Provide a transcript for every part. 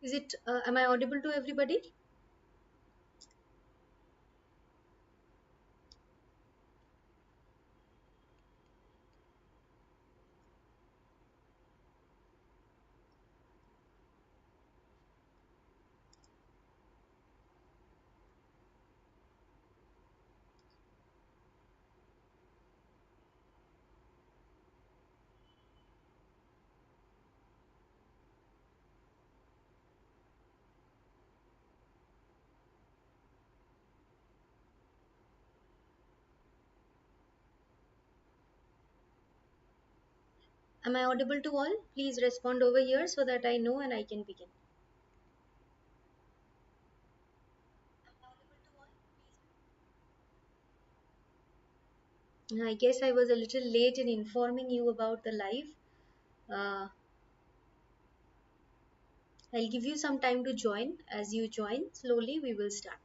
Is it, am I audible to everybody? Am I audible to all? Please respond over here so that I know and I can begin. I guess I was a little late in informing you about the live. Uh, I'll give you some time to join. As you join, slowly we will start.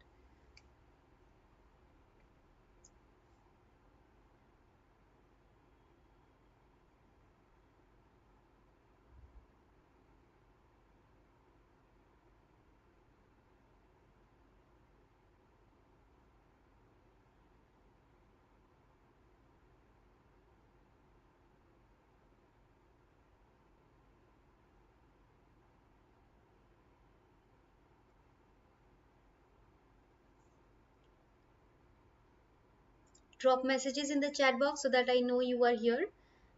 Drop messages in the chat box so that I know you are here.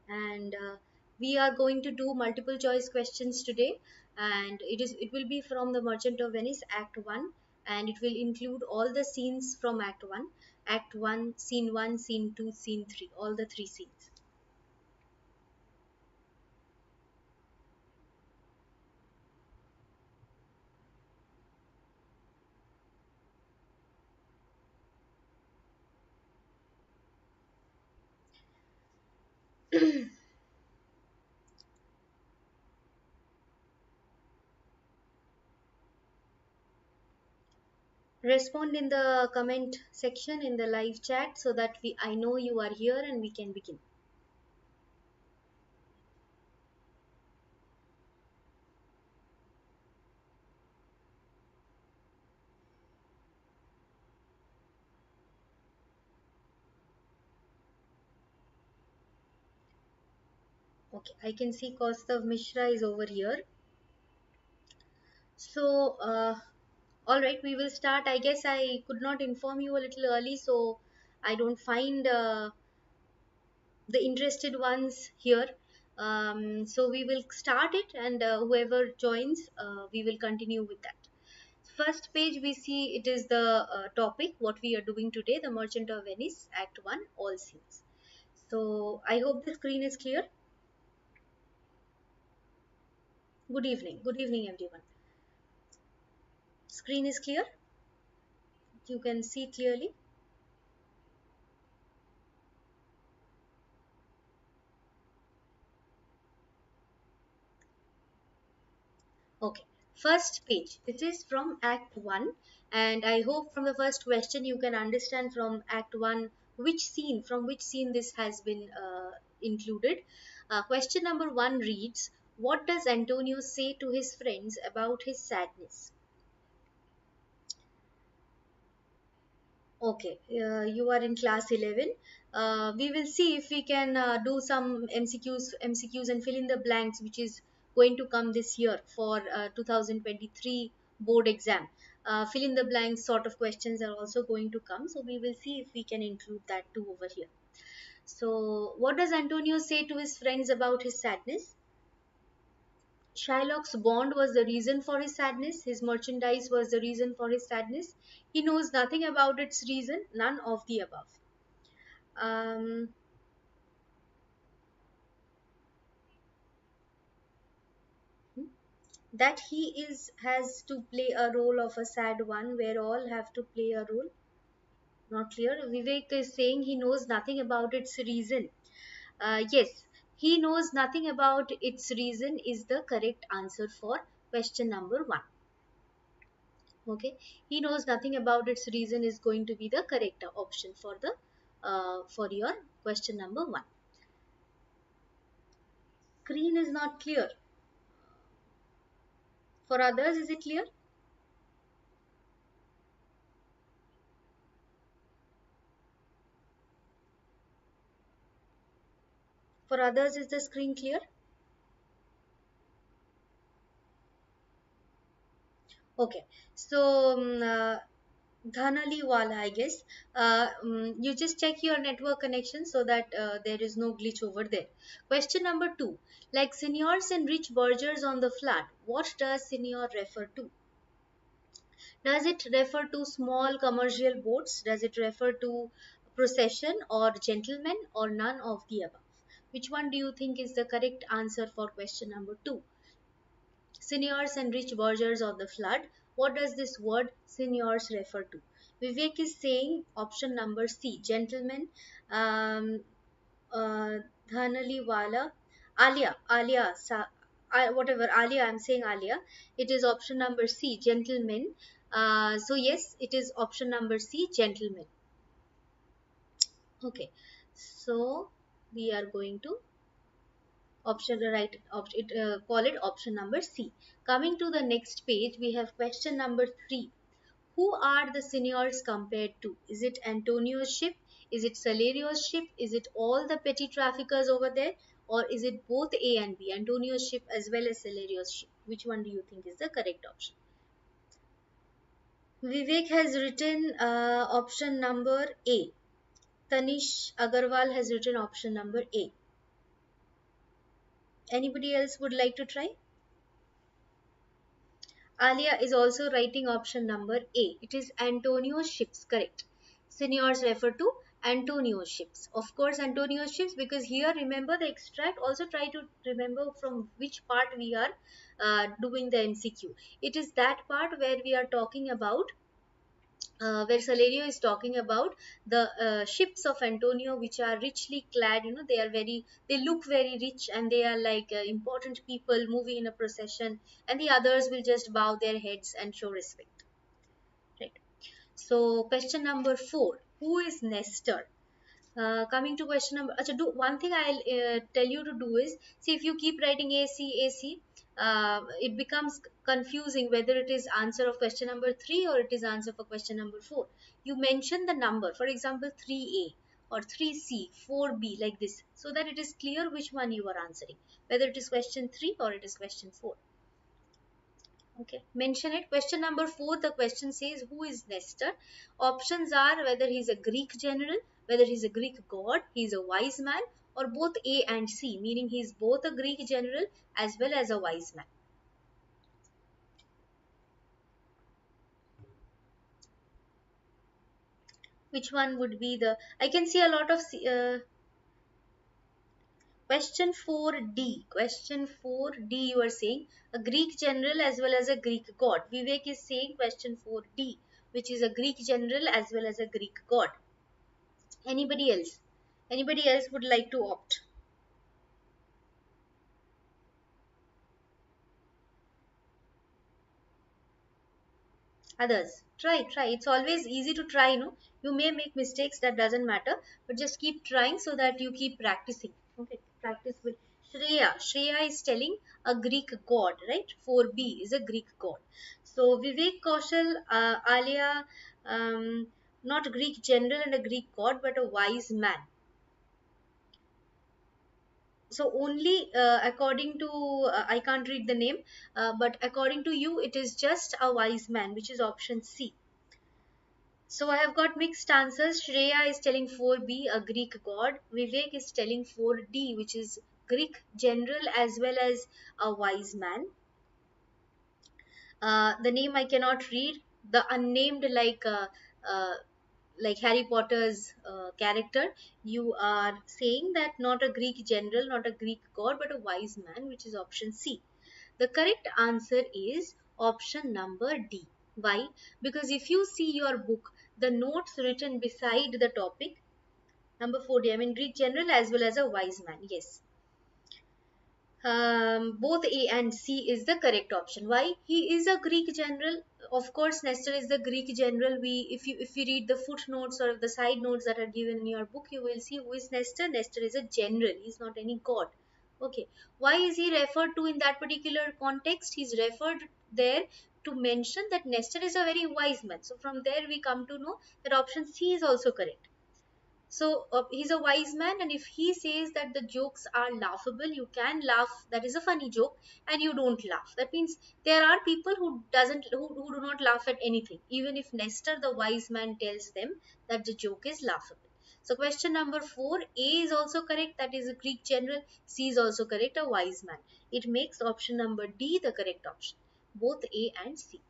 And we are going to do multiple choice questions today. And it will be from the Merchant of Venice, Act 1. And it will include all the scenes from Act 1. Act 1, Scene 2, Scene 3. All the three scenes. Respond in the comment section in the live chat so that I know you are here and we can begin. Okay, I can see Kaustav Mishra is over here. So, all right, we will start. I guess I could not inform you a little early, so I don't find the interested ones here. So we will start it, and whoever joins, we will continue with that. First page we see it is the topic what we are doing today, the Merchant of Venice, Act 1, all scenes. So I hope the screen is clear. Good evening everyone. Screen is clear, you can see clearly. Okay, first page. This is from Act 1, and I hope from the first question you can understand from Act 1 from which scene this has been included. Question number 1 reads, what does Antonio say to his friends about his sadness? Okay, you are in class 11. We will see if we can do some MCQs and fill in the blanks, which is going to come this year for 2023 board exam. Fill in the blanks sort of questions are also going to come. So we will see if we can include that too over here. So what does Antonio say to his friends about his sadness? Shylock's bond was the reason for his sadness. His merchandise was the reason for his sadness. He knows nothing about its reason, none of the above. Um, that he is has to play a role of a sad one where all have to play a role. Not clear. Vivek is saying he knows nothing about its reason. Yes, he knows nothing about its reason is the correct answer for question number 1. Okay, he knows nothing about its reason is going to be the correct option for the for your question number 1. Screen is not clear For others, is it clear? For others, is the screen clear? Okay. So, Dhanali Wala, I guess. You just check your network connection so that there is no glitch over there. Question number two. Like seniors and rich vergers on the flood, what does senior refer to? Does it refer to small commercial boats? Does it refer to procession or gentlemen or none of the above? Which one do you think is the correct answer for question number two? Seniors and rich vergers of the flood. What does this word seniors refer to? Vivek is saying option number C, gentlemen. Um, uh, Dhanali Wala, Alia, whatever, Alia, I'm saying Alia. It is option number C, gentlemen. So, yes, it is option number C, gentlemen. Okay, so we are going to option right call it option number C. Coming to the next page, we have question number 3. Who are the seniors compared to? Is it Antonio's ship? Is it Salario's ship? Is it all the petty traffickers over there? Or is it both A and B, Antonio's ship as well as Salario's ship? Which one do you think is the correct option? Vivek has written option number A. Tanish Agarwal has written option number A. Anybody else would like to try? Alia is also writing option number A. It is Antonio's ships, correct. Seniors refer to Antonio's ships. Of course, Antonio's ships, because here remember the extract. Also try to remember from which part we are doing the MCQ. It is that part where we are talking about where Salerio is talking about the ships of Antonio, which are richly clad. They are they look very rich, and they are like important people moving in a procession, and the others will just bow their heads and show respect. Right. So, question number 4: who is Nestor? Coming to question number, one thing I'll tell you to do is, see, if you keep writing AC, it becomes confusing whether it is answer of question number 3 or it is answer for question number 4. You mention the number, for example, 3A or 3C, 4B, like this, so that it is clear which one you are answering, whether it is question 3 or it is question 4. Okay, mention it. Question number 4, the question says, who is Nestor? Options are whether he's a Greek general, whether he's a Greek god, he's a wise man, or both A and C, meaning he's both a Greek general as well as a wise man. Which one would be the, I can see a lot of question 4D. Question 4D, you are saying a Greek general as well as a Greek god. Vivek is saying question 4D, which is a Greek general as well as a Greek god. Anybody else? Anybody else would like to opt? Others, try. It's always easy to try. You may make mistakes, that doesn't matter, but just keep trying so that you keep practicing. Okay, practice will. Shreya is telling a Greek god, right? 4B is a Greek god. So Vivek, Kaushal, Alia, not Greek general and a Greek god, but a wise man. So only according to, I can't read the name, but according to you it is just a wise man, which is option C. So I have got mixed answers. Shreya is telling 4B, a Greek god. Vivek is telling 4D, which is Greek general as well as a wise man. The name I cannot read. The unnamed, like Harry Potter's character. You are saying that not a Greek general, not a Greek god, but a wise man, which is option C. The correct answer is option number D. Why? Because if you see your book, the notes written beside the topic, number 4D, I mean Greek general as well as a wise man. Yes. Both A and C is the correct option. Why? He is a Greek general. Of course, Nestor is the Greek general. If you read the footnotes or the side notes that are given in your book, you will see who is Nestor. Nestor is a general. He is not any god. Okay. Why is he referred to in that particular context? He's referred there to mention that Nestor is a very wise man. So from there we come to know that option C is also correct. So he's a wise man, and if he says that the jokes are laughable, you can laugh, that is a funny joke, and you don't laugh, that means there are people who do not laugh at anything, even if Nestor the wise man tells them that the joke is laughable. So question number 4, A is also correct, that is a Greek general. C is also correct, a wise man. It makes option number D the correct option, both A and C.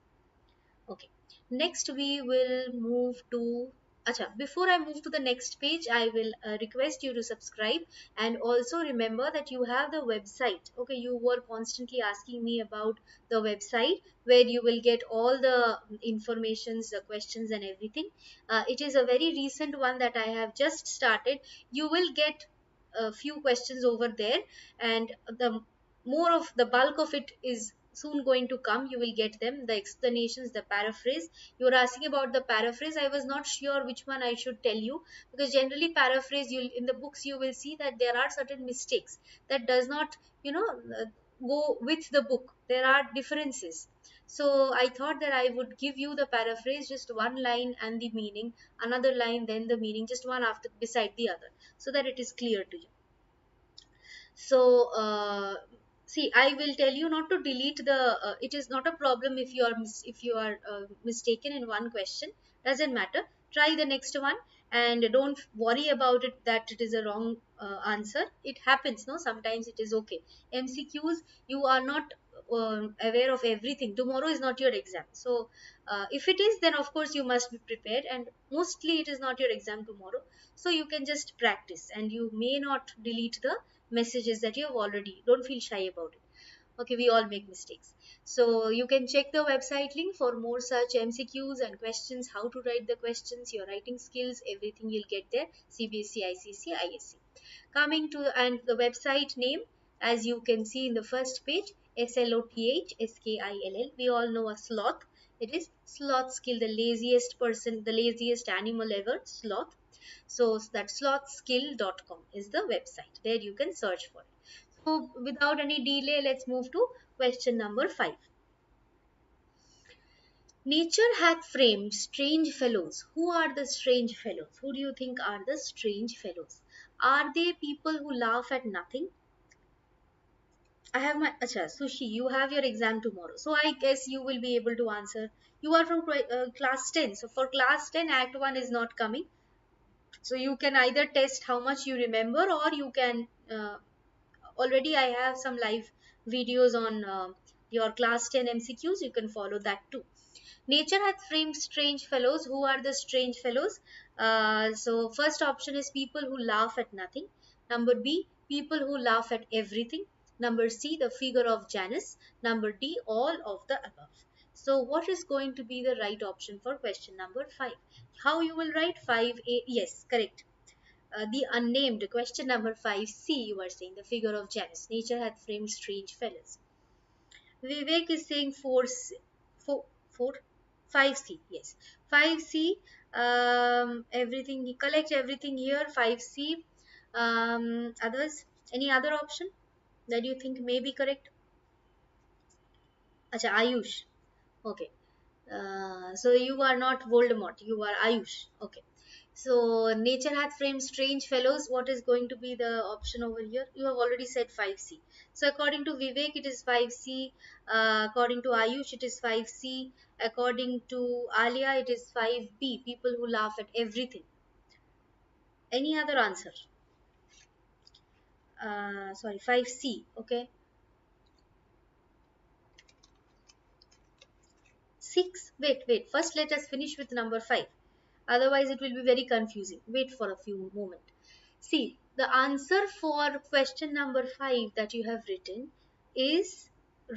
Okay, next we will move to Acha. Before I move to the next page, I will request you to subscribe, and also remember that you have the website. Okay, you were constantly asking me about the website where you will get all the informations, the questions, and everything. It is a very recent one that I have just started. You will get a few questions over there, and the more of the bulk of it is soon going to come. You will get them, the explanations, the paraphrase. You were asking about the paraphrase. I was not sure which one I should tell you, because generally paraphrase, you in the books you will see that there are certain mistakes that does not, you know, go with the book. There are differences. So I thought that I would give you the paraphrase, just one line and the meaning, another line then the meaning, just one after beside the other, so that it is clear to you. So see, I will tell you not to delete the it is not a problem if you are if you are mistaken in one question, doesn't matter. Try the next one, and don't worry about it that it is a wrong answer. It happens, no, sometimes it is okay. MCQs, you are not aware of everything. Tomorrow is not your exam, so if it is, then of course you must be prepared, and mostly it is not your exam tomorrow, so you can just practice, and you may not delete the messages that you have already. Don't feel shy about it. Okay, we all make mistakes. So you can check the website link for more such MCQs and questions, how to write the questions, your writing skills, everything you'll get there. CBSE, ICC, ISC. Coming to and the website name, as you can see in the first page, SLOTH SKILL. We all know a sloth. It is sloth skill, the laziest person, the laziest animal ever, sloth. So that slothskill.com is the website. There you can search for it. So without any delay, let's move to question number 5. Nature hath framed strange fellows. Who are the strange fellows? Who do you think are the strange fellows? Are they people who laugh at nothing? I have my acha Sushi. You have your exam tomorrow, so I guess you will be able to answer. You are from class 10, so for class 10, Act 1 is not coming. So you can either test how much you remember, or you can already I have some live videos on your class 10 MCQs. You can follow that too. Nature hath framed strange fellows. Who are the strange fellows? So first option is people who laugh at nothing. Number B, people who laugh at everything. Number C, the figure of Janus. Number D, all of the above. So what is going to be the right option for question number 5? How you will write 5A? Yes, correct. The unnamed, question number 5C, you are saying the figure of Janus. Nature hath framed strange fellows. Vivek is saying 4, 5C. Yes, 5C. Everything, collect everything here. 5C. Others, any other option that you think may be correct? Acha, Ayush. Okay. So you are not Voldemort, you are Ayush. Okay. So nature hath framed strange fellows. What is going to be the option over here? You have already said 5C. So according to Vivek, it is 5C. According to Ayush, it is 5C. According to Alia, it is 5B. People who laugh at everything. Any other answer? Sorry, 5C. Okay. 6. Wait. First, let us finish with number 5. Otherwise, it will be very confusing. Wait for a few moments. See, the answer for question number 5 that you have written is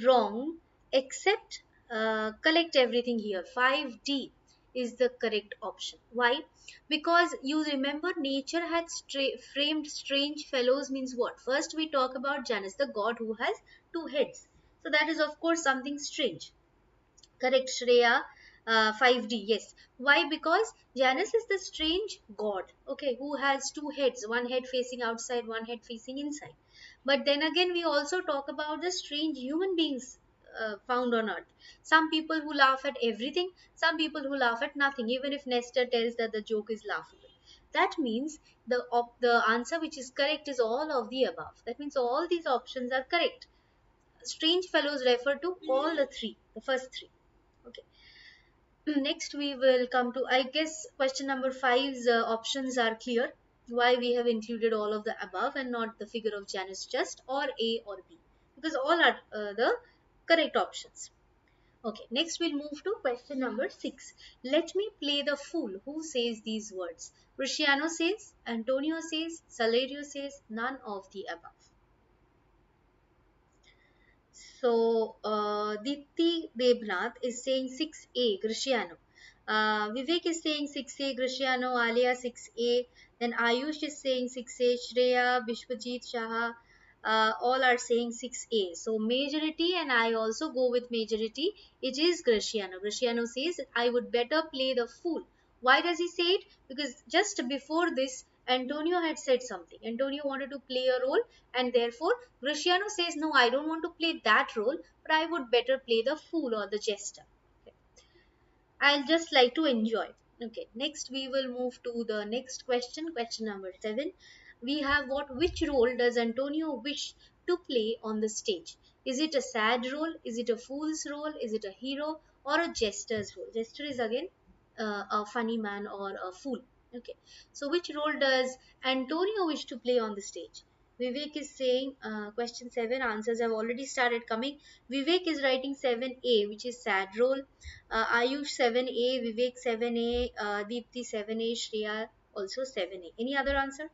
wrong, except collect everything here. 5D is the correct option. Why? Because you remember nature had framed strange fellows means what? First, we talk about Janus, the god who has 2 heads. So, that is, of course, something strange. Correct, Shreya. 5D, yes. Why? Because Janus is the strange god, okay, who has 2 heads, one head facing outside, one head facing inside. But then again, we also talk about the strange human beings found on earth. Some people who laugh at everything, some people who laugh at nothing, even if Nestor tells that the joke is laughable. That means the answer which is correct is all of the above. That means all these options are correct. Strange fellows refer to all the three, the first three. Okay. Next, we will come to, I guess, question number five's options are clear. Why we have included all of the above and not the figure of Janus just or A or B, because all are the correct options. Okay, next we'll move to question number six. Let me play the fool. Who says these words? Rusciano says, Antonio says, Salerio says, none of the above. So Dipti Debnath is saying 6A Griciano. Vivek is saying 6A Griciano, Alia 6A. Then Ayush is saying 6A, Shreya, Bishwajit Shah, all are saying 6A. So majority, and I also go with majority, it is Griciano. Griciano says, I would better play the fool. Why does he say it? Because just before this, Antonio had said something. Antonio wanted to play a role, and therefore Griciano says, no, I don't want to play that role, but I would better play the fool or the jester. Okay. I'll just like to enjoy. Okay, next we will move to the next question, question number seven. We have what, which role does Antonio wish to play on the stage? Is it a sad role? Is it a fool's role? Is it a hero or a jester's role? Jester is again a funny man or a fool. Okay, so which role does Antonio wish to play on the stage? Vivek is saying question 7 answers have already started coming. Vivek is writing 7A, which is sad role. Ayush 7A, Vivek 7A, Deepthi 7A, Shreya also 7A. Any other answer?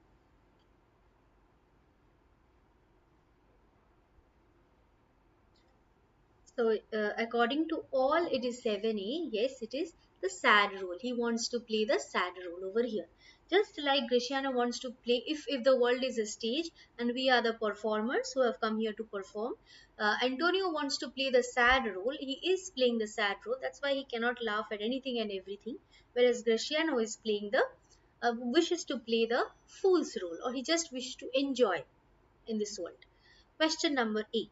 So, according to all, it is 7A. Yes, it is the sad role. He wants to play the sad role over here. Just like Grishana wants to play, if the world is a stage and we are the performers who have come here to perform, Antonio wants to play the sad role. He is playing the sad role. That's why he cannot laugh at anything and everything. Whereas Graciano is playing the, wishes to play the fool's role, or he just wishes to enjoy in this world. Question number 8.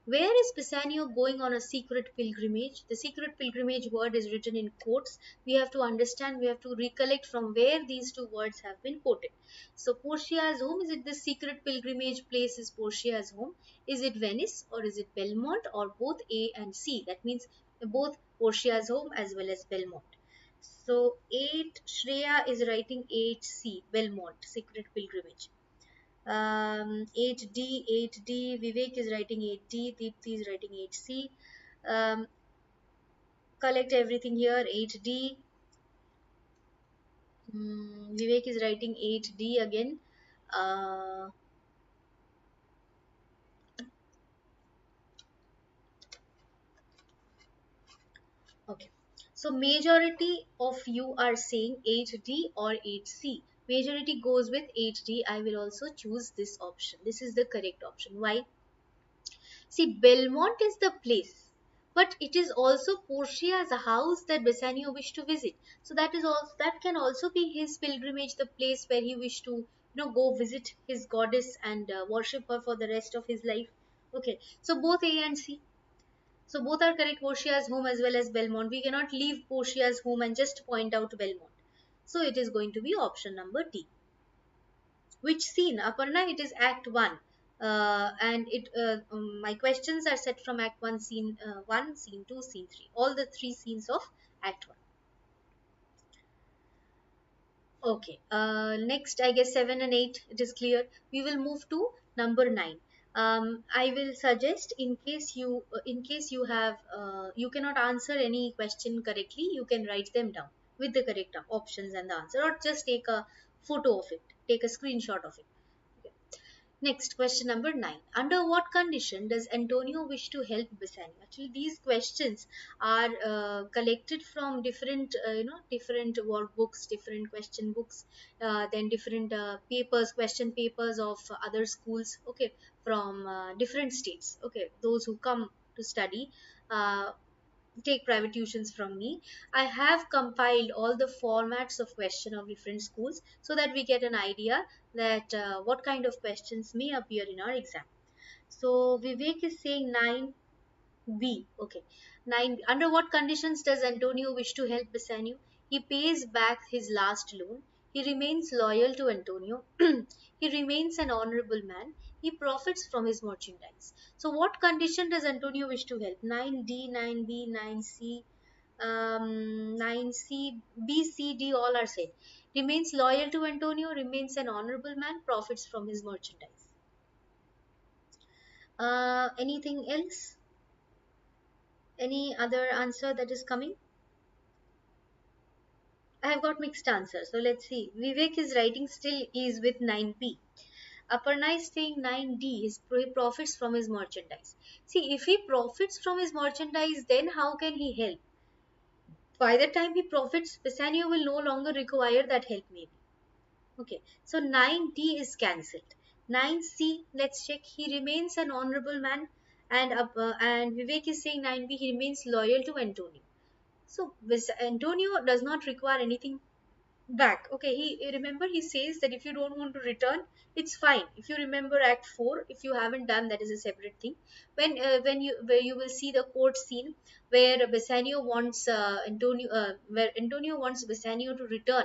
Where is Bassanio going on a secret pilgrimage? The secret pilgrimage word is written in quotes. We have to understand, we have to recollect from where these two words have been quoted. So, Portia's home, is it the secret pilgrimage place is Portia's home? Is it Venice or is it Belmont or both A and C? That means both Portia's home as well as Belmont. So, 8, Shreya is writing 8C, Belmont, secret pilgrimage. 8D, 8D, Vivek is writing 8D, Deepthi is writing 8C. Um, collect everything here, 8D. Vivek is writing 8D again. Uh, okay. So majority of you are saying 8D or 8C. Majority goes with 8D. I will also choose this option. This is the correct option. Why? See, Belmont is the place, but it is also Portia's house that Bassanio wished to visit. So that is also, that can also be his pilgrimage, the place where he wished to, go visit his goddess and worship her for the rest of his life. Okay, so both A and C. So both are correct. Portia's home as well as Belmont. We cannot leave Portia's home and just point out Belmont. So it is going to be option number D. Which scene? Aparna, it is Act 1. And my questions are set from Act 1, Scene 1, Scene 2, Scene 3. All the three scenes of Act 1. Okay. Next, I guess 7 and 8, it is clear. We will move to number 9. I will suggest, in case you have, you cannot answer any question correctly, you can write them down with the correct options and the answer, or just take a photo of it, take a screenshot of it. Okay. Next, question number 9. Under what condition does Antonio wish to help Bassanio? Actually, these questions are collected from different, different workbooks, different question books, then different papers, question papers of other schools, okay, from different states. Okay, those who come to study. Take private tuitions from me. I have compiled all the formats of question of different schools so that we get an idea that what kind of questions may appear in our exam. So Vivek is saying 9. B. Okay. 9. Under what conditions does Antonio wish to help Bassanio? He pays back his last loan. He remains loyal to Antonio. He remains an honorable man. He profits from his merchandise. So, what condition does Antonio wish to help? 9D, 9B, 9C, 9C, B, C, D, all are said. Remains loyal to Antonio, remains an honorable man, profits from his merchandise. Anything else? Any other answer that is coming? I have got mixed answers. So let's see. Vivek is writing still is with 9P. Aparna is saying 9D. He profits from his merchandise. See, if he profits from his merchandise, then how can he help? By the time he profits, Bassanio will no longer require that help, maybe. Okay, so 9D is cancelled. 9C, let's check. He remains an honorable man, and Vivek is saying 9B. He remains loyal to Antonio. So Antonio does not require anything back. Okay, he remember he says that if you don't want to return, it's fine. If you remember Act 4, if you haven't done, that is a separate thing. When you where you will see the court scene where Bassanio wants where Antonio wants Bassanio to return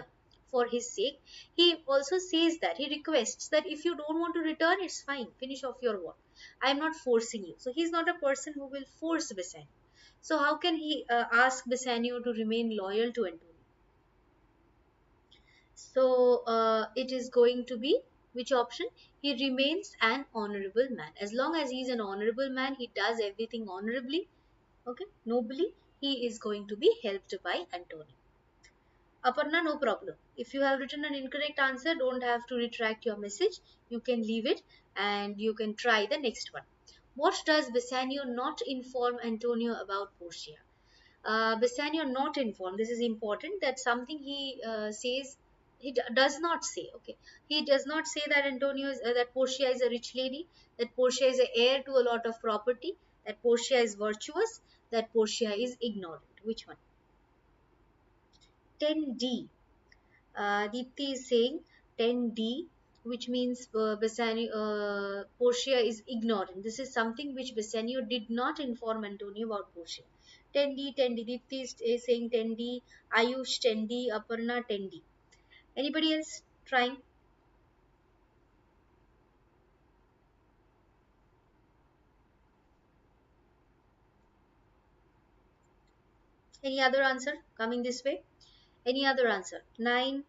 for his sake. He also says that he requests that if you don't want to return, it's fine. Finish off your work. I am not forcing you. So he's not a person who will force Bassanio. So how can he ask Bassanio to remain loyal to Antonio? So it is going to be which option? He remains an honorable man. As long as he is an honorable man, he does everything honorably, okay, nobly. He is going to be helped by Antonio. Aparna, no problem. If you have written an incorrect answer, don't have to retract your message. You can leave it and you can try the next one. What does Bassanio not inform Antonio about Portia? Bassanio not informed. This is important. That something he says he does not say. Okay, he does not say that Antonio is, that Portia is a rich lady, that Portia is a heir to a lot of property, that Portia is virtuous, that Portia is ignorant. Which one? 10D. Deepthi is saying 10D, which means Bassanio, Portia is ignorant. This is something which Bassanio did not inform Antonio about Portia. 10D, 10D. Deepthi is saying 10D. Ayush 10D. Aparna 10D. Anybody else trying? Any other answer coming this way? Any other answer? 9.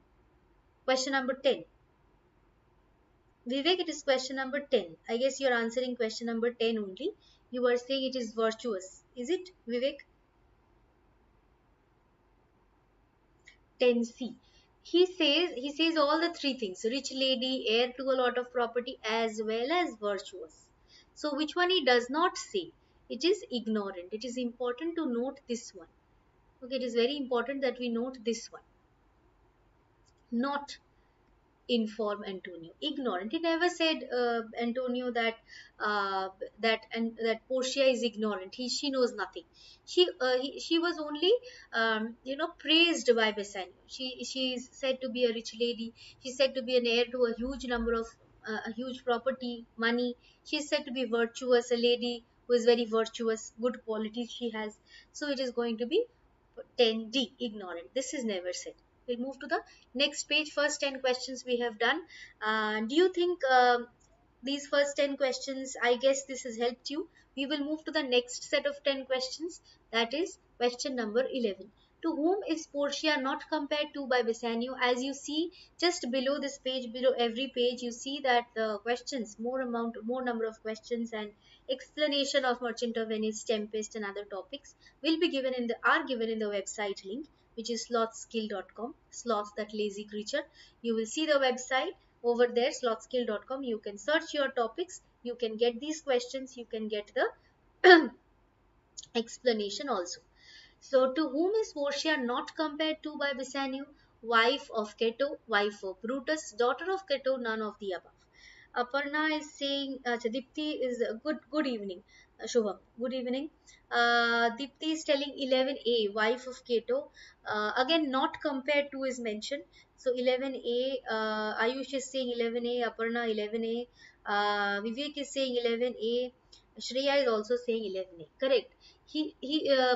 Question number 10. Vivek, it is question number 10. I guess you are answering question number 10 only. You are saying it is virtuous. Is it, Vivek? 10C. He says all the three things: rich lady, heir to a lot of property, as well as virtuous. So which one he does not say? It is ignorant. It is important to note this one. Okay, it is very important that we note this one. Not inform Antonio. Ignorant. He never said Antonio that Portia is ignorant. She knows nothing. She was only praised by Bassanio. She is said to be a rich lady. She's said to be an heir to a huge number of a huge property, money. She's said to be virtuous, a lady who is very virtuous, good qualities she has. So it is going to be 10D, ignorant. This is never said. We'll move to the next page. First 10 questions we have done. Do you think these first 10 questions, I guess this has helped you? We will move to the next set of 10 questions. That is question number 11. To whom is Portia not compared to by Bassanio? As you see just below this page, below every page, you see that the questions, more number of questions and explanation of Merchant of Venice, Tempest and other topics will be given in the are given in the website link, which is slothskill.com. Sloth, that lazy creature. You will see the website over there, slothskill.com. You can search your topics, you can get these questions, you can get the explanation also. So, to whom is Portia not compared to by Bassanio? Wife of Cato, wife of Brutus, daughter of Cato, none of the above. Aparna is saying, Dipti is good evening. Shubham, good evening. Dipti is telling 11A, wife of Cato. Again, not compared to is mentioned. So 11A, Ayush is saying 11A, Aparna 11A, Vivek is saying 11A, Shreya is also saying 11A. Correct.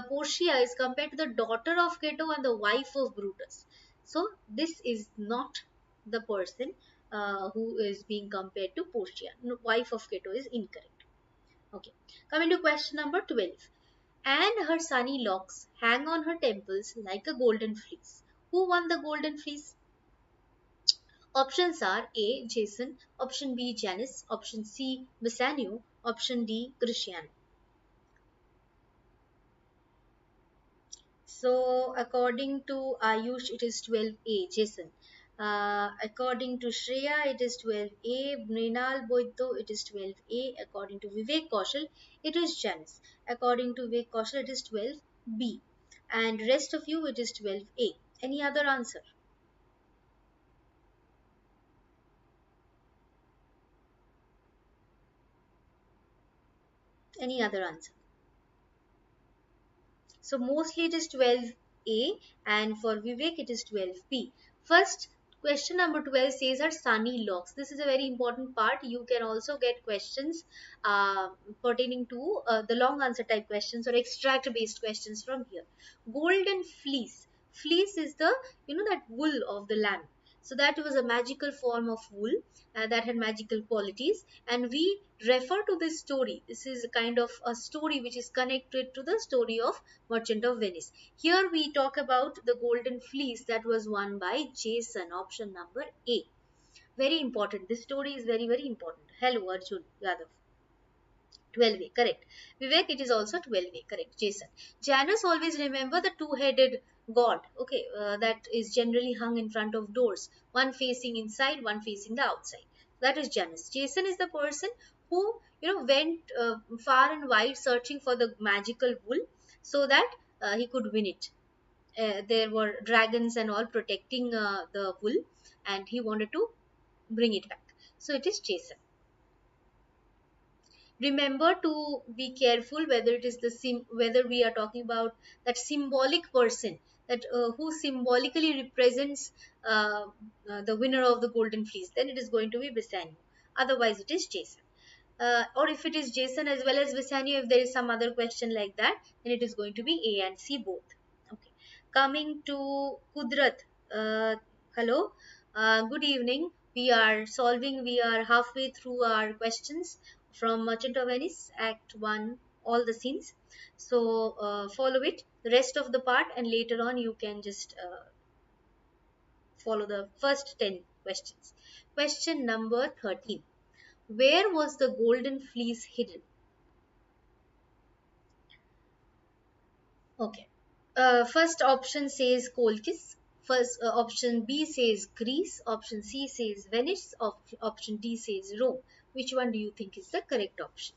Portia is compared to the daughter of Cato and the wife of Brutus. So this is not the person who is being compared to Portia. No, wife of Cato is incorrect. Okay. Coming to question number 12. And her sunny locks hang on her temples like a golden fleece. Who won the golden fleece? Options are A. Jason, option B. Janus, option C. Bassanio, option D. Christian. So, according to Ayush, it is 12A, Jason. According to Shreya, it is 12A. Mrinal Boito, it is 12A. According to Vivek Kaushal, it is Janus. According to Vivek Kaushal, it is 12B. And rest of you, it is 12A. Any other answer? Any other answer? So mostly it is 12A, and for Vivek it is 12B. First, question number 12 says are sunny locks. This is a very important part. You can also get questions pertaining to the long answer type questions or extract based questions from here. Golden fleece. Fleece is the, that wool of the lamb. So that was a magical form of wool that had magical qualities, and we refer to this story. This is a kind of a story which is connected to the story of Merchant of Venice. Here we talk about the golden fleece that was won by Jason, option number A. Very important. This story is very, very important. Hello, Arjun Yadav. 12A, correct. Vivek, it is also 12A, correct. Jason. Janus, always remember the two-headed god, okay, that is generally hung in front of doors, one facing inside, one facing the outside. That is Janus. Jason is the person who, went far and wide searching for the magical wool so that he could win it. There were dragons and all protecting the wool, and he wanted to bring it back. So it is Jason. Remember to be careful whether it is whether we are talking about that symbolic person that who symbolically represents the winner of the golden fleece, then it is going to be Bassanio, otherwise it is Jason. Or if it is Jason as well as Bassanio, if there is some other question like that, then it is going to be A and C both. Okay. Coming to Kudrat. Hello. Good evening. We are halfway through our questions from Merchant of Venice, Act 1, all the scenes. So follow it, the rest of the part, and later on you can just follow the first 10 questions. Question number 13. Where was the golden fleece hidden? Okay. First option says Colchis. First option B says Greece. Option C says Venice. Option D says Rome. Which one do you think is the correct option?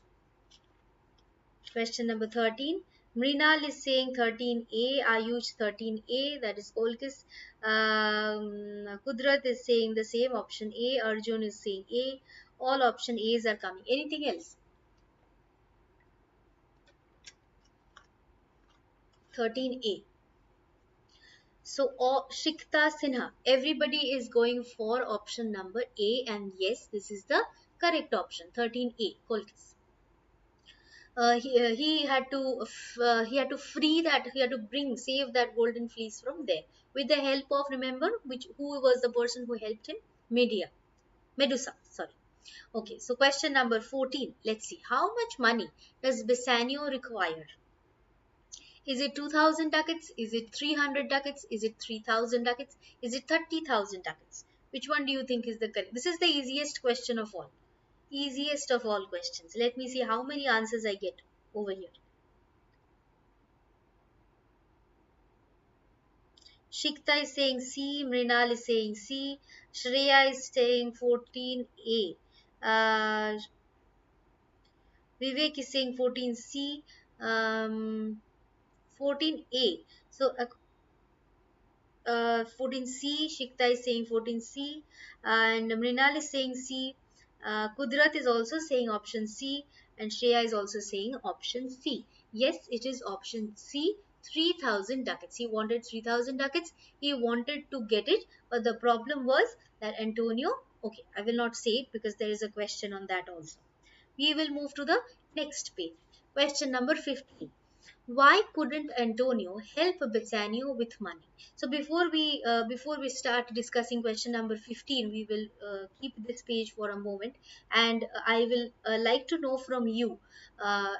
Question number 13. Mrinal is saying 13A. Ayush 13A. That is Colchis. Kudrat is saying the same. Option A. Arjun is saying A. All option A's are coming. Anything else? 13A. So, Shikta Sinha, everybody is going for option number A, and yes, this is the correct option. 13A, Kolkis. He had to he had to free that, he had to save that golden fleece from there with the help of, remember which who was the person who helped him? Medusa, sorry. Okay, so question number 14. Let's see, how much money does Bassanio require? Is it 2000 ducats? Is it 300 ducats? Is it 3000 ducats? Is it 30,000 ducats? Which one do you think is the correct? This is the easiest question of all. Easiest of all questions. Let me see how many answers I get over here. Shikta is saying C. Mrinal is saying C. Shreya is saying 14A. Vivek is saying 14C. 14A. So 14C, Shikta is saying 14C, and Mrinal is saying C. Kudrat is also saying option C, and Shreya is also saying option C. Yes, it is option C, 3000 ducats. He wanted 3000 ducats. He wanted to get it, but the problem was that Antonio, okay, I will not say it because there is a question on that also. We will move to the Next page. Question number 15. Why couldn't Antonio help Bassanio with money? So before we start discussing question number 15, we will keep this page for a moment, and I will like to know from you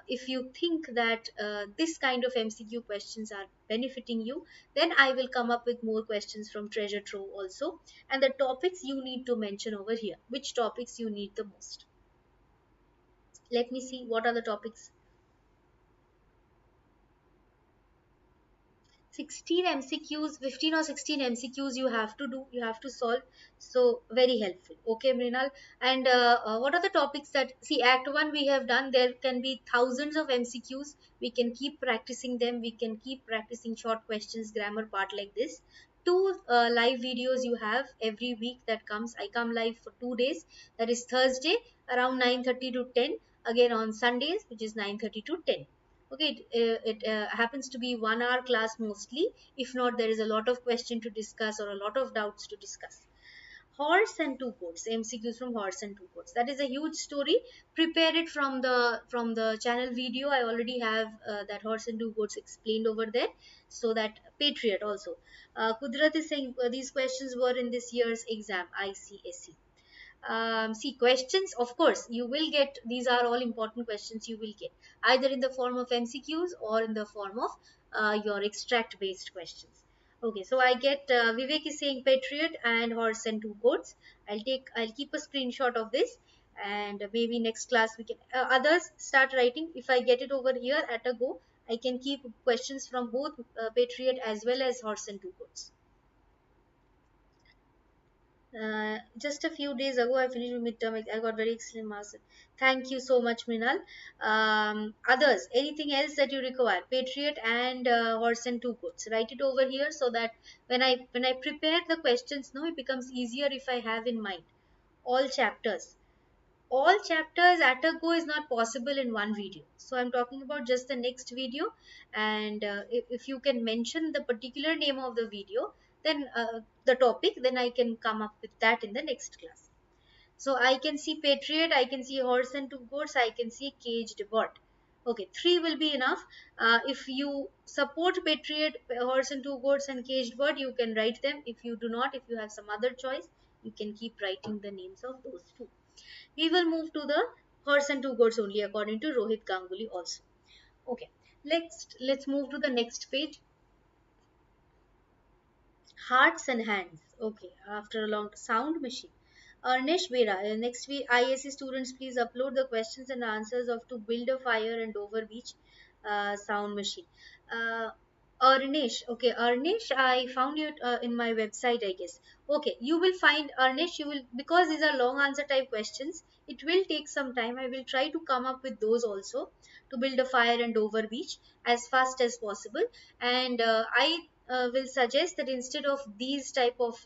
if you think that this kind of MCQ questions are benefiting you. Then I will come up with more questions from treasure trove also, and the topics you need to mention over here. Which topics you need the most? Let me see what are the topics. 16 MCQs, 15 or 16 MCQs you have to do, you have to solve. So, very helpful. Okay, Mrinal. And what are the topics that, see, Act 1 we have done, there can be thousands of MCQs. We can keep practicing them, we can keep practicing short questions, grammar part like this. Two live videos you have every week that comes. I come live for 2 days. That is Thursday around 9:30 to 10. Again on Sundays, which is 9:30 to 10. Okay, it happens to be 1 hour class mostly. If not, there is a lot of question to discuss or a lot of doubts to discuss. Horse and two goats, MCQs from horse and two goats. That is a huge story. Prepare it from the channel video. I already have that horse and two goats explained over there. So that Patriot also. Kudrat is saying these questions were in this year's exam, ICSE. See, questions, of course you will get, these are all important questions you will get either in the form of MCQs or in the form of your extract based questions. Okay, so I get Vivek is saying Patriot and horse and two goats. I'll keep a screenshot of this, and maybe next class we can others start writing. If I get it over here at a go, I can keep questions from both Patriot as well as horse and two goats. Just a few days ago, I finished midterm. I got very excellent marks. Thank you so much, Minal. Others, anything else that you require? Patriot and horse and two goats. Write it over here so that when I prepare the questions, no, it becomes easier if I have in mind all chapters. All chapters at a go is not possible in one video, so I'm talking about just the next video. And if you can mention the particular name of the video, then the topic, then I can come up with that in the next class. So I can see Patriot, I can see horse and two goats, I can see caged bird. Okay, three will be enough. If you support Patriot, horse and two goats, and caged bird, you can write them. If you do not, if you have some other choice, you can keep writing the names of those two. We will move to the horse and two goats only according to Rohit Ganguly also. Okay, let's move to the next page. Hearts and hands. Okay, after a long sound machine. Arnesh Bera, next week ISC students please upload the questions and answers of to build a fire and over beach sound machine. Uh, okay, Arnesh, I found you in my website, I guess. Okay, you will find Arnesh, you will, because these are long answer type questions, it will take some time. I will try to come up with those also to build a fire and over beach as fast as possible. And I will suggest that instead of these type of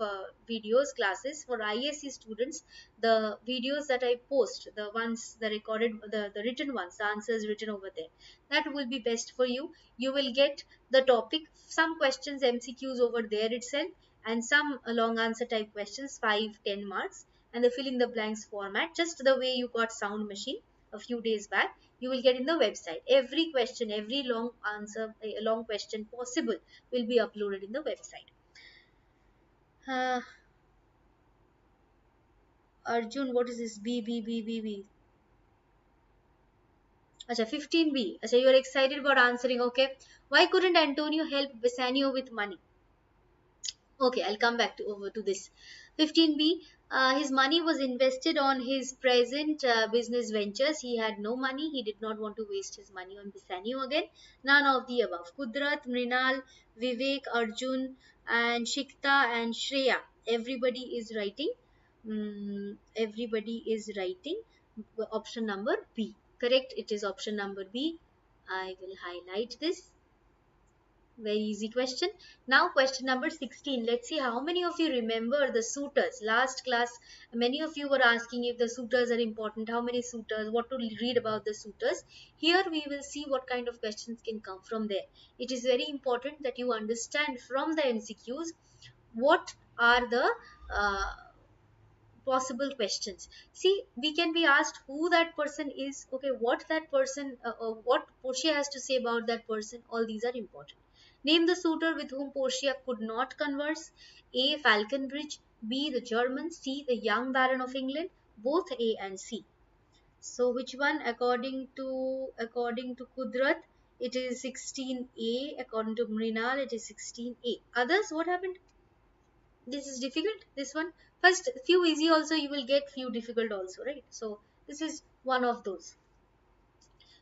videos classes for ISC students, the videos that I post, the ones the recorded, the written ones, the answers written over there, that will be best for you. You will get the topic, some questions MCQs over there itself, and some long answer type questions, 5-10 marks, and the fill in the blanks format, just the way you got sound machine a few days back, you will get in the website. Every question, every long answer, a long question possible will be uploaded in the website. uh, Arjun, what is this? B. Acha, 15B. Acha, you are excited about answering. Okay, why couldn't Antonio help Bassanio with money? Okay, I'll come back to over to this. 15B, his money was invested on his present business ventures. He had no money. He did not want to waste his money on Bassanio again. None of the above. Kudrat, Mrinal, Vivek, Arjun, and Shikta and Shreya. Everybody is writing. Everybody is writing. Option number B. Correct. It is option number B. I will highlight this. Very easy question. Now question number 16. Let's see how many of you remember the suitors. Last class, many of you were asking if the suitors are important. How many suitors? What to read about the suitors? Here we will see what kind of questions can come from there. It is very important that you understand from the MCQs what are the uh, possible questions. See, we can be asked who that person is, okay, what that person, what Portia has to say about that person. All these are important. Name the suitor with whom Portia could not converse. A. Falconbridge. B. The German. C. The young Baron of England. Both A and C. So which one? According to Kudrat, it is 16A. According to Mrinal, it is 16A. Others, what happened? This is difficult. This one, first few easy also you will get, few difficult also, right? So this is one of those.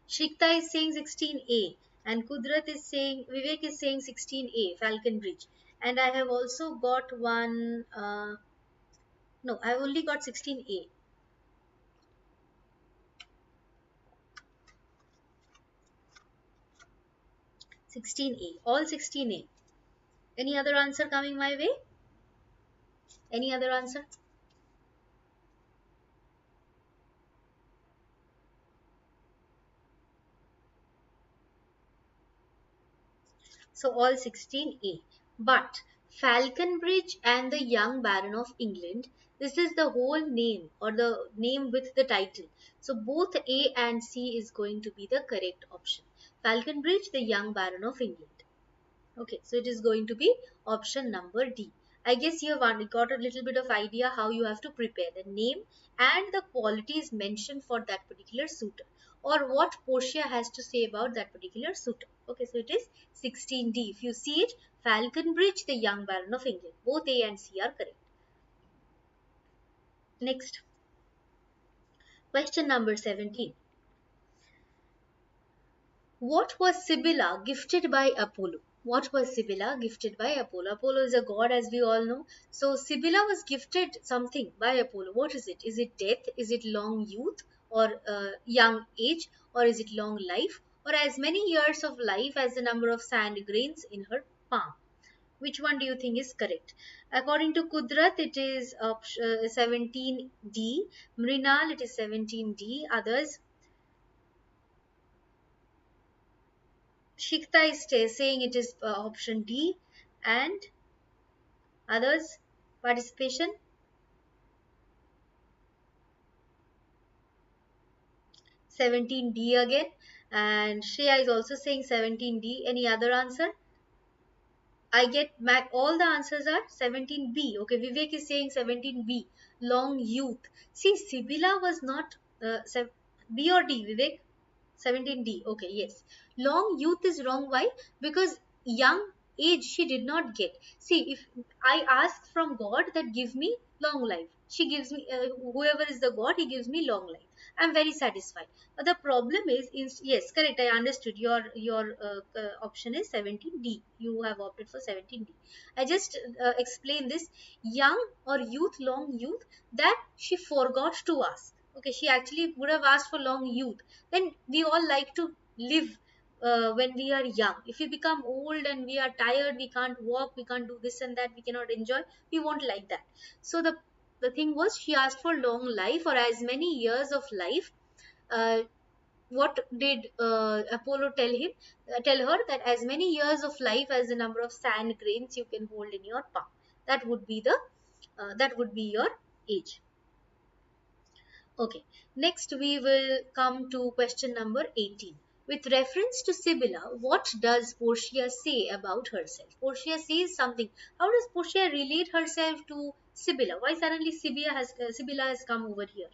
Shrikta is saying 16A, and Kudrat is saying, Vivek is saying 16A, Falcon Bridge. And I have also got one, no, I have only got 16A. 16A, all 16A. Any other answer coming my way? Any other answer? So all 16A. But Falconbridge and the young Baron of England, this is the whole name, or the name with the title. So both A and C is going to be the correct option. Falconbridge, the young Baron of England. Okay, so it is going to be option number D. I guess you have got a little bit of idea how you have to prepare the name and the qualities mentioned for that particular suitor, or what Portia has to say about that particular suitor. Okay, so it is 16D. If you see it, Falconbridge, the young Baron of England. Both A and C are correct. Next, question number 17. What was Sibylla gifted by Apollo? What was Sibylla gifted by Apollo? Apollo is a god, as we all know. So Sibylla was gifted something by Apollo. What is it? Is it death? Is it long youth or young age? Or is it long life? Or as many years of life as the number of sand grains in her palm? Which one do you think is correct? According to Kudrat, it is 17D. Mrinal, it is 17D. Others, Shikta is saying it is option D, and others participation 17D again, and Shreya is also saying 17D. Any other answer? I get all the answers are 17B. Okay, Vivek is saying 17B, long youth. See, Sibylla was not B or D, Vivek? 17D. Okay, yes. Long youth is wrong. Why? Because young age she did not get. See, if I ask from God that give me long life, she gives me, whoever is the God, he gives me long life. I'm very satisfied. But the problem is, yes, correct. I understood. Your option is 17D. You have opted for 17D. I just explain this, young or youth, long youth, that she forgot to ask. Okay, she actually would have asked for long youth. Then we all like to live when we are young. If we become old and we are tired, we can't walk, we can't do this and that, we cannot enjoy, we won't like that. So the thing was, she asked for long life or as many years of life. uh, what did Apollo tell her? That as many years of life as the number of sand grains you can hold in your palm. That would be the that would be your age. Okay, next we will come to question number 18. With reference to Sibylla, what does Portia say about herself? Portia says something. How does Portia relate herself to Sibylla? Why suddenly Sibylla has come over here?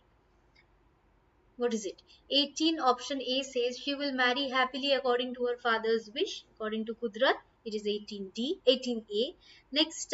What is it? 18, option A says she will marry happily according to her father's wish. According to Kudrat, it is 18D, 18A. Next,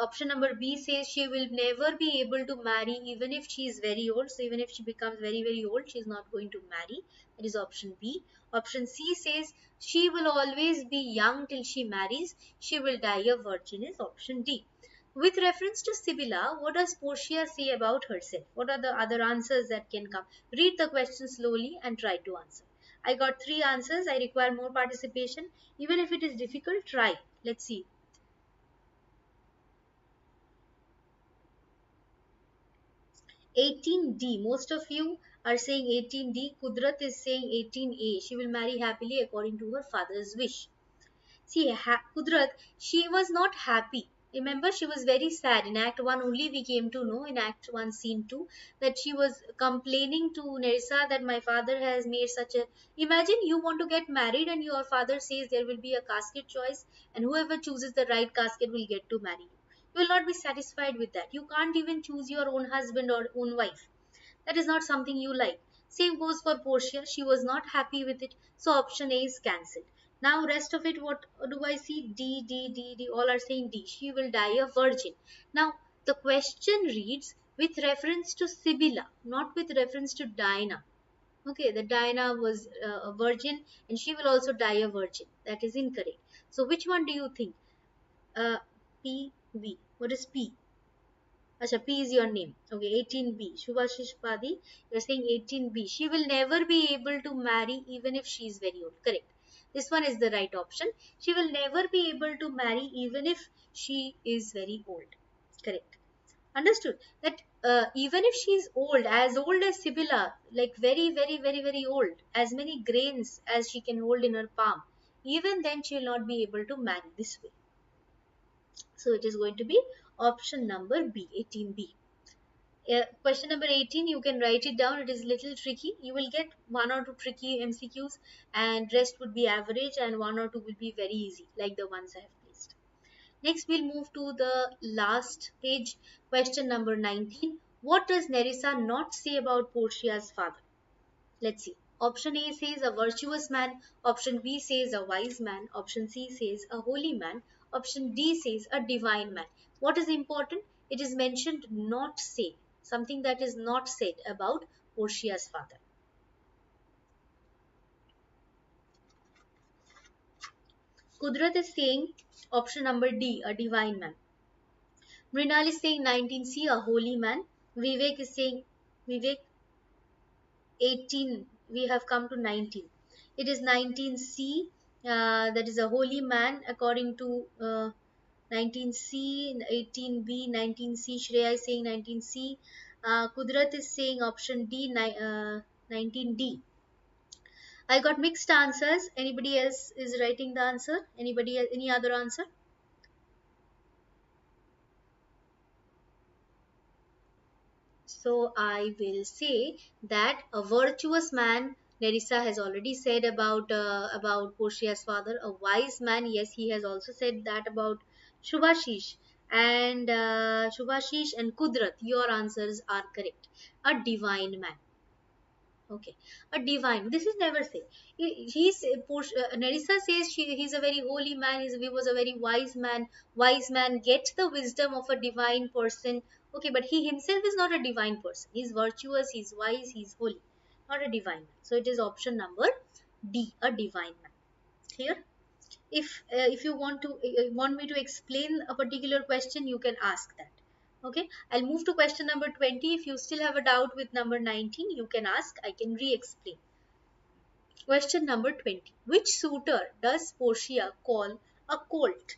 option number B says she will never be able to marry even if she is very old. So even if she becomes very, very old, she is not going to marry. That is option B. Option C says she will always be young till she marries. She will die a virgin is option D. With reference to Sibylla, what does Portia say about herself? What are the other answers that can come? Read the question slowly and try to answer. I got 3 answers. I require more participation. Even if it is difficult, try. Let's see. 18D. Most of you are saying 18D. Kudrat is saying 18A. She will marry happily according to her father's wish. See, Kudrat, she was not happy. Remember, she was very sad. In Act 1 only we came to know, in Act 1 Scene 2, that she was complaining to Nerissa that my father has made such a... Imagine you want to get married and your father says there will be a casket choice and whoever chooses the right casket will get to marry you. You will not be satisfied with that. You can't even choose your own husband or own wife. That is not something you like. Same goes for Portia. She was not happy with it. So option A is cancelled. Now rest of it, what do I see? D, D, D, D. All are saying D. She will die a virgin. Now the question reads with reference to Sibylla, not with reference to Diana. Okay, the Diana was a virgin and she will also die a virgin. That is incorrect. So which one do you think? P, V. What is P? Acha, P is your name. Okay, 18B. Shubhashish Padi, you're saying 18B. She will never be able to marry even if she is very old. Correct. This one is the right option. She will never be able to marry even if she is very old. Correct. Understood. That even if she is old as Sibylla, like very, very, very, very old, as many grains as she can hold in her palm, even then she will not be able to marry this way. So it is going to be option number B, 18B. Question number 18, you can write it down. It is little tricky. You will get one or two tricky MCQs and rest would be average and one or two will be very easy like the ones I have placed. Next we'll move to the last page. Question number 19. What does Nerissa not say about Portia's father? Let's see. Option A says a virtuous man. Option B says a wise man. Option C says a holy man. Option D says a divine man. What is important? It is mentioned not say. Something that is not said about Portia's father. Kudrat is saying option number D, a divine man. Mrinal is saying 19C, a holy man. Vivek is saying Vivek 18, we have come to 19. It is 19C, that is a holy man according to 19C, 18B, 19C. Shreya is saying 19C. Kudrat is saying option D, 19D. I got mixed answers. Anybody else is writing the answer? Anybody, any other answer? So I will say that a virtuous man, Nerissa has already said about Portia's father. A wise man, yes, he has also said that about Shubhashish. And Shubhashish and Kudrat, your answers are correct. A divine man. Okay, a divine. This is never said. Nerissa says he's a very holy man. He was a very wise man. Wise man gets the wisdom of a divine person. Okay, but he himself is not a divine person. He's virtuous. He's wise. He's holy, not a divine man. So it is option number D, a divine man. Clear? If you want me to explain a particular question, you can ask that. Okay, I'll move to question number 20. If you still have a doubt with number 19, you can ask. I can re-explain. Question number 20. Which suitor does Portia call a colt?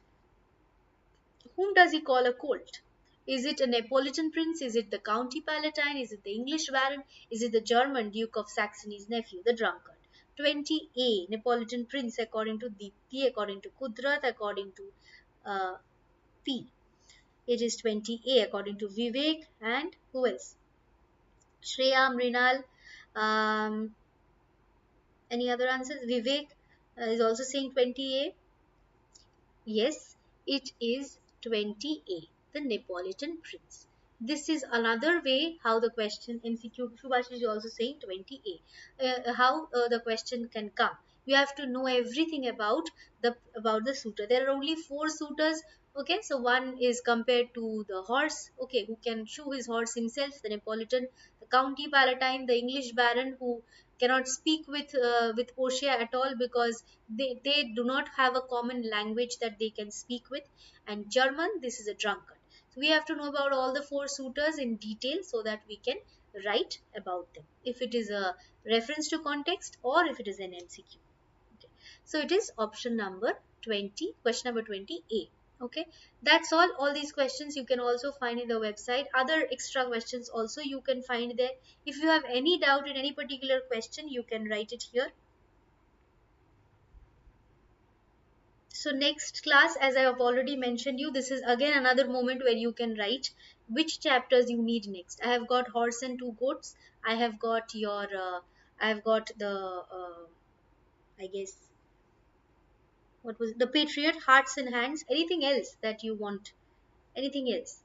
Whom does he call a colt? Is it a Neapolitan prince? Is it the County Palatine? Is it the English baron? Is it the German Duke of Saxony's nephew, the drunkard? 20A, Neapolitan prince according to Deepthi, according to Kudrat, according to uh, P. It is 20A according to Vivek and who else? Shreya, Mrinal. Um, any other answers? Vivek is also saying 20A. Yes, it is 20A, the Neapolitan prince. This is another way how the question MCQ Subhash is also saying 20A. How the question can come. You have to know everything about the suitor. There are only four suitors. Okay, so one is compared to the horse. Okay, who can shoe his horse himself, the Neapolitan, the County Palatine, the English baron who cannot speak with Portia at all because they do not have a common language that they can speak with. And German, this is a drunkard. So we have to know about all the four suitors in detail so that we can write about them. If it is a reference to context or if it is an MCQ. Okay. So it is option number 20, question number 20A. Okay, that's all these questions you can also find in the website. Other extra questions also you can find there. If you have any doubt in any particular question, you can write it here. So next class, as I have already mentioned you, this is again another moment where you can write which chapters you need next. I have got horse and two goats. I have got your I have got the I guess what was it? The patriot, hearts and hands. Anything else that you want? Anything else?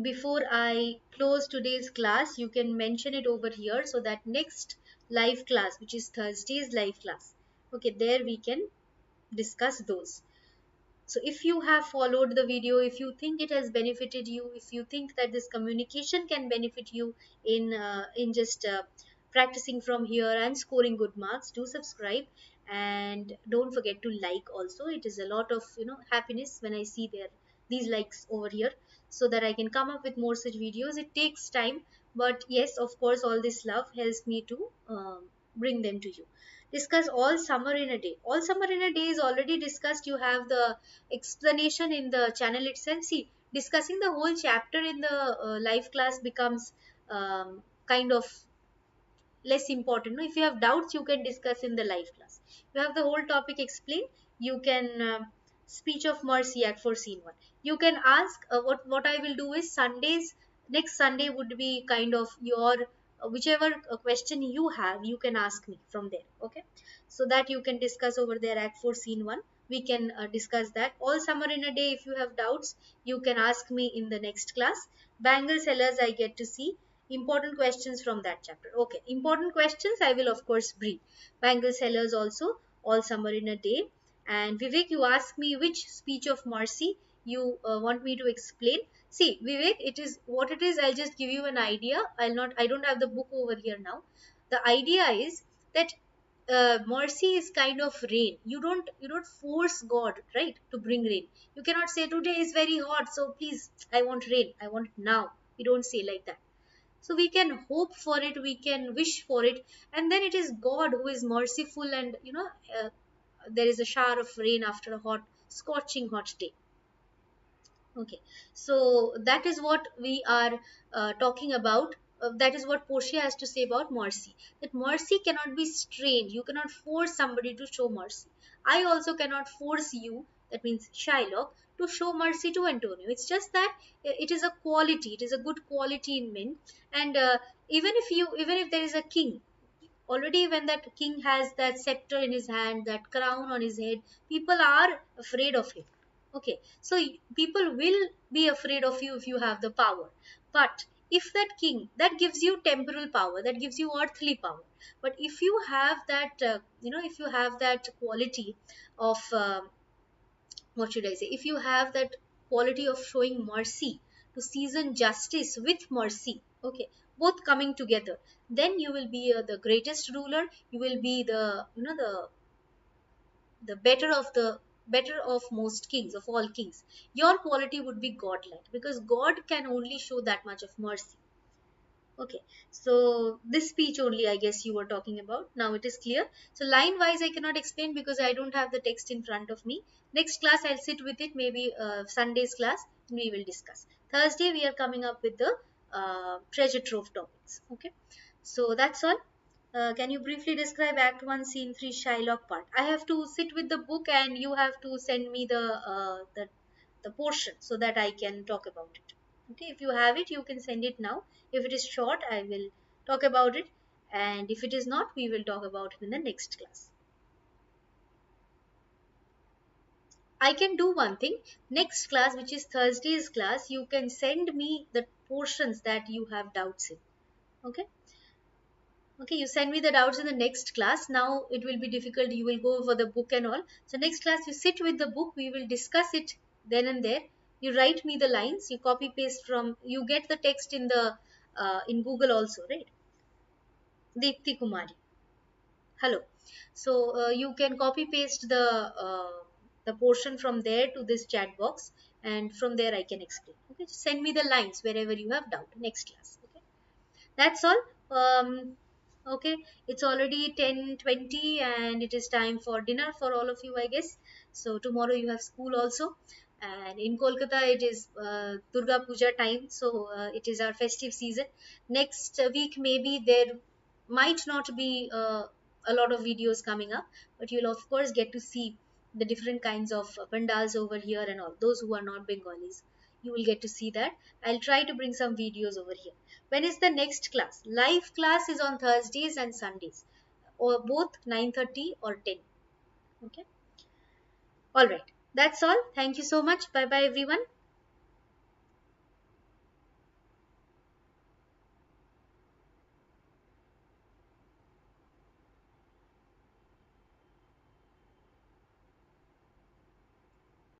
Before I close today's class, you can mention it over here so that next live class, which is Thursday's live class, okay, there we can discuss those. So if you have followed the video, if you think it has benefited you, if you think that this communication can benefit you in just practicing from here and scoring good marks, do subscribe and don't forget to like also. It is a lot of happiness when I see these likes over here, so that I can come up with more such videos. It takes time, but yes, of course, all this love helps me to bring them to you. Discuss all summer in a day. All summer in a day is already discussed. You have the explanation in the channel itself. See, discussing the whole chapter in the live class becomes kind of less important. No, if you have doubts, you can discuss in the live class. You have the whole topic explained. You can speech of mercy act for scene one. You can ask what I will do is Sundays. Next Sunday would be kind of your whichever question you have, you can ask me from there. Okay, so that you can discuss over there act for scene one. We can discuss that all summer in a day. If you have doubts, you can ask me in the next class. Bangle sellers, I get to see important questions from that chapter. Okay, important questions I will of course bring. Bangle sellers also all summer in a day. And Vivek, you ask me which speech of mercy you want me to explain. See, Vivek, it is what it is. I'll just give you an idea. I don't have the book over here now. The idea is that mercy is kind of rain. You don't force God, right, to bring rain. You cannot say today is very hot, so please, I want rain, I want it now. We don't say like that. So we can hope for it, we can wish for it, and then it is God who is merciful, and there is a shower of rain after a hot, scorching hot day. Okay, so that is what we are talking about. That is what Portia has to say about mercy. That mercy cannot be strained. You cannot force somebody to show mercy. I also cannot force you, that means Shylock, to show mercy to Antonio. It's just that it is a quality. It is a good quality in men. And even if there is a king, already when that king has that scepter in his hand, that crown on his head, people are afraid of him. Okay, so people will be afraid of you if you have the power. But if that king, that gives you temporal power, that gives you earthly power. But if you have that if you have that quality of what should I say, if you have that quality of showing mercy, to season justice with mercy, okay, both coming together, then you will be the greatest ruler. You will be the better of most kings, of all kings. Your quality would be godlike, because God can only show that much of mercy. Okay, so this speech only, I guess you were talking about. Now it is clear. So line wise, I cannot explain because I don't have the text in front of me. Next class, I'll sit with it, maybe Sunday's class, we will discuss. Thursday, we are coming up with the treasure trove topics. Okay, so that's all. Can you briefly describe Act 1, Scene 3 Shylock part? I have to sit with the book and you have to send me the portion so that I can talk about it. Okay, if you have it, you can send it now. If it is short, I will talk about it. And if it is not, we will talk about it in the next class. I can do one thing. Next class, which is Thursday's class, you can send me the portions that you have doubts in. Okay. Okay, you send me the doubts in the next class. Now it will be difficult. You will go over the book and all. So next class, you sit with the book. We will discuss it then and there. You write me the lines. You copy paste from. You get the text in Google also, right? Deepthi Kumari. Hello. So you can copy paste the portion from there to this chat box, and from there I can explain. Okay, just send me the lines wherever you have doubt. Next class. Okay, that's all. Okay, it's already 10:20 and it is time for dinner for all of you, I guess. So tomorrow you have school also, and in Kolkata it is Durga Puja time, so it is our festive season. Next week maybe there might not be a lot of videos coming up, but you'll of course get to see the different kinds of pandals over here and all. Those who are not Bengalis, you will get to see that. I'll try to bring some videos over here. When is the next class? Live class is on Thursdays and Sundays, or both 9:30 or 10. Okay. All right. That's all. Thank you so much. Bye bye, everyone.